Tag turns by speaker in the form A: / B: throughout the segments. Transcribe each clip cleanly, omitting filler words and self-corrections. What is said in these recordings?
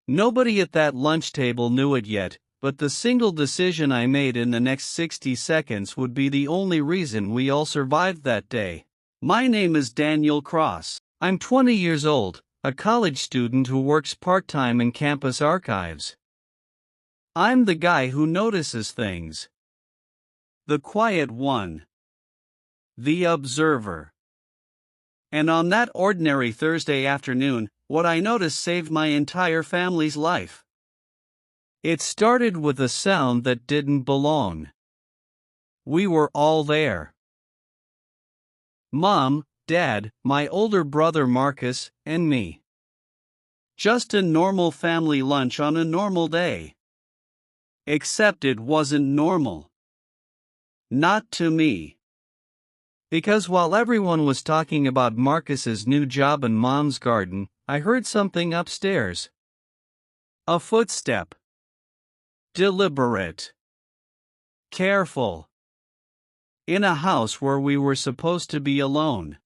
A: Nobody at that lunch table knew it yet, but the single decision I made in the next 60 seconds would be the only reason we all survived that day. My name is Daniel Cross. I'm 20 years old, a college student who works part-time in campus archives. I'm the guy who notices things. The quiet one. The observer. And on that ordinary Thursday afternoon, what I noticed saved my entire family's life. It started with a sound that didn't belong. We were all there. Mom, Dad, my older brother Marcus, and me. Just a normal family lunch on a normal day. Except it wasn't normal. Not to me. Because while everyone was talking about Marcus's new job in Mom's garden, I heard something upstairs. A footstep. Deliberate. Careful. In a house where we were supposed to be alone.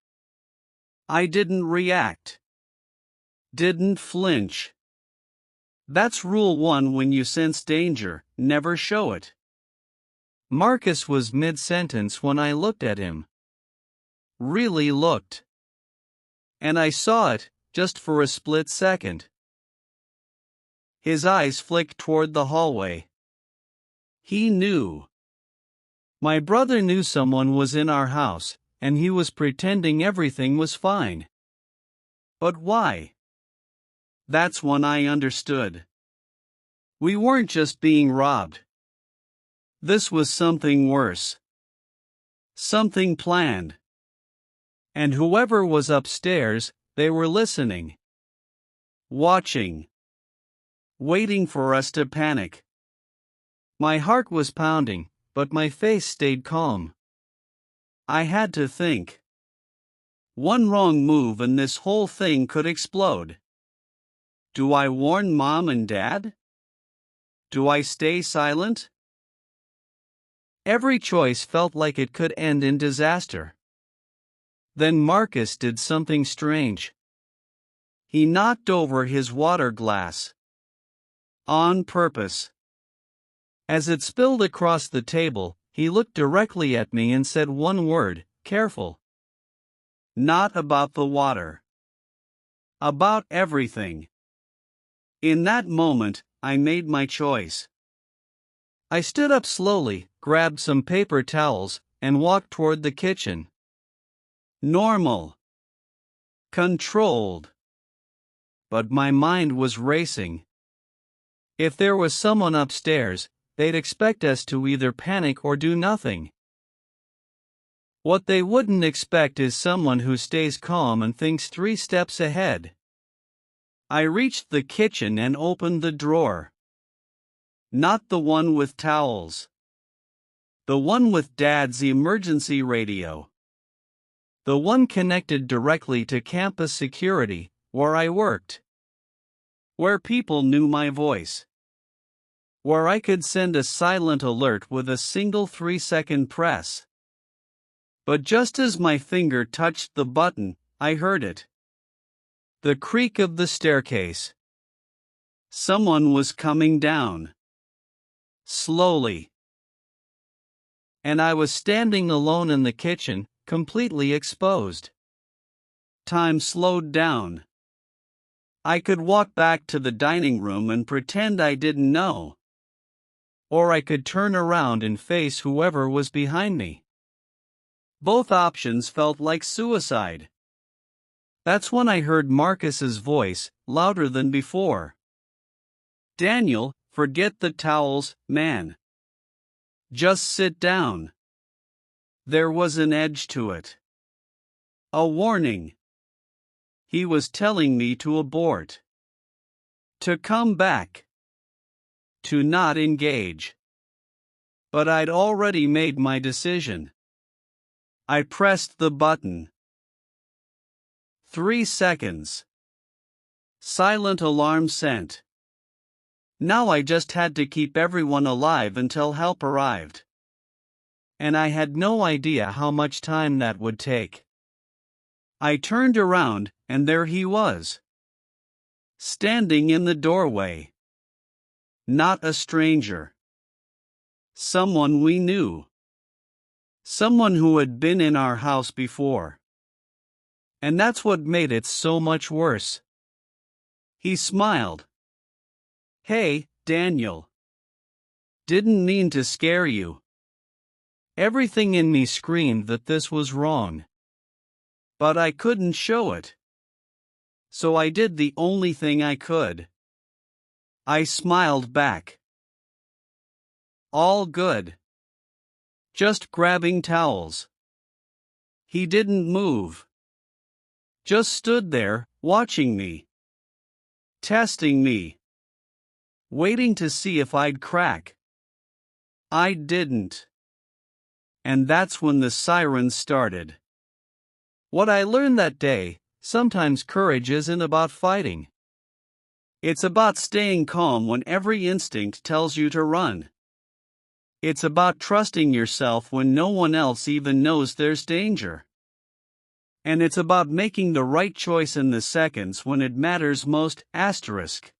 A: I didn't react. Didn't flinch. That's rule 1 when you sense danger, never show it. Marcus was mid-sentence when I looked at him. Really looked. And I saw it, just for a split second. His eyes flicked toward the hallway. He knew. My brother knew someone was in our house, and he was pretending everything was fine. But why? That's when I understood. We weren't just being robbed. This was something worse. Something planned. And whoever was upstairs, they were listening. Watching. Waiting for us to panic. My heart was pounding, but my face stayed calm. I had to think. One wrong move and this whole thing could explode. Do I warn Mom and Dad? Do I stay silent? Every choice felt like it could end in disaster. Then Marcus did something strange. He knocked over his water glass. On purpose. As it spilled across the table, he looked directly at me and said one word, careful. Not about the water. About everything. In that moment, I made my choice. I stood up slowly, grabbed some paper towels, and walked toward the kitchen. Normal. Controlled. But my mind was racing. If there was someone upstairs, they'd expect us to either panic or do nothing. What they wouldn't expect is someone who stays calm and thinks 3 steps ahead. I reached the kitchen and opened the drawer. Not the one with towels. The one with Dad's emergency radio. The one connected directly to campus security, where I worked. Where people knew my voice. Where I could send a silent alert with a single 3-second press. But just as my finger touched the button, I heard it. The creak of the staircase. Someone was coming down. Slowly. And I was standing alone in the kitchen, completely exposed. Time slowed down. I could walk back to the dining room and pretend I didn't know. Or I could turn around and face whoever was behind me. Both options felt like suicide. That's when I heard Marcus's voice, louder than before. Daniel, forget the towels, man. Just sit down. There was an edge to it. A warning. He was telling me to abort. To come back. To not engage. But I'd already made my decision. I pressed the button. 3 seconds. Silent alarm sent. Now I just had to keep everyone alive until help arrived. And I had no idea how much time that would take. I turned around, and there he was. Standing in the doorway. Not a stranger. Someone we knew. Someone who had been in our house before. And that's what made it so much worse. He smiled. Hey, Daniel. Didn't mean to scare you. Everything in me screamed that this was wrong. But I couldn't show it. So I did the only thing I could. I smiled back. All good. Just grabbing towels. He didn't move. Just stood there, watching me. Testing me. Waiting to see if I'd crack. I didn't. And that's when the sirens started. What I learned that day, sometimes courage isn't about fighting. It's about staying calm when every instinct tells you to run. It's about trusting yourself when no one else even knows there's danger. And it's about making the right choice in the seconds when it matters most. Asterisk.